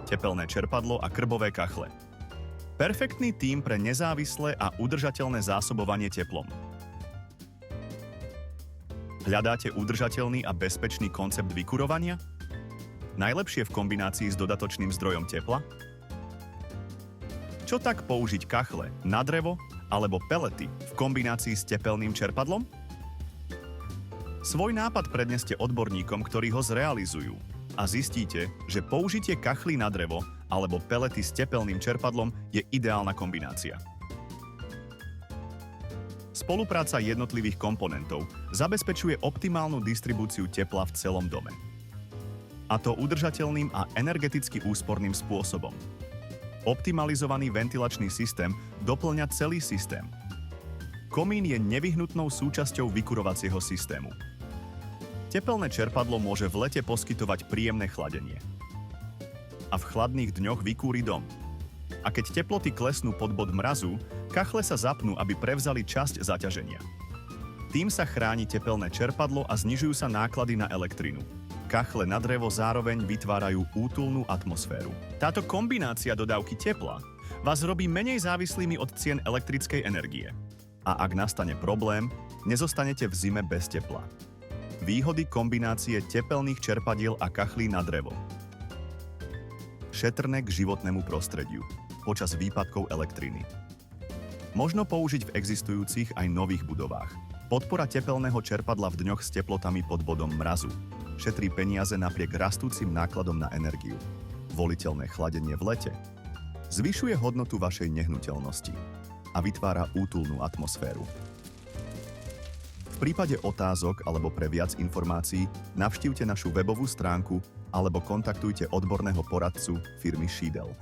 tepelné čerpadlo a krbové kachle. Perfektný tím pre nezávislé a udržateľné zásobovanie teplom. Hľadáte udržateľný a bezpečný koncept vykurovania? Najlepšie v kombinácii s dodatočným zdrojom tepla? Čo tak použiť kachle na drevo alebo pelety v kombinácii s tepelným čerpadlom? Svoj nápad predneste odborníkom, ktorí ho zrealizujú a zistíte, že použitie kachlí na drevo alebo pelety s tepelným čerpadlom je ideálna kombinácia. Spolupráca jednotlivých komponentov zabezpečuje optimálnu distribúciu tepla v celom dome. A to udržateľným a energeticky úsporným spôsobom. Optimalizovaný ventilačný systém doplňa celý systém. Komín je nevyhnutnou súčasťou vykurovacieho systému. Tepelné čerpadlo môže v lete poskytovať príjemné chladenie. A v chladných dňoch vykúri dom. A keď teploty klesnú pod bod mrazu, kachle sa zapnú, aby prevzali časť zaťaženia. Tým sa chráni tepelné čerpadlo a znižujú sa náklady na elektrinu. Kachle na drevo zároveň vytvárajú útulnú atmosféru. Táto kombinácia dodávky tepla vás robí menej závislými od cien elektrickej energie. A ak nastane problém, nezostanete v zime bez tepla. Výhody kombinácie tepelných čerpadiel a kachlí na drevo. Šetrné k životnému prostrediu počas výpadkov elektriny. Možno použiť v existujúcich aj nových budovách. Podpora tepelného čerpadla v dňoch s teplotami pod bodom mrazu. Šetrí peniaze napriek rastúcim nákladom na energiu. Voliteľné chladenie v lete. Zvyšuje hodnotu vašej nehnuteľnosti a vytvára útulnú atmosféru. V prípade otázok alebo pre viac informácií navštívte našu webovú stránku alebo kontaktujte odborného poradcu firmy Schiedel.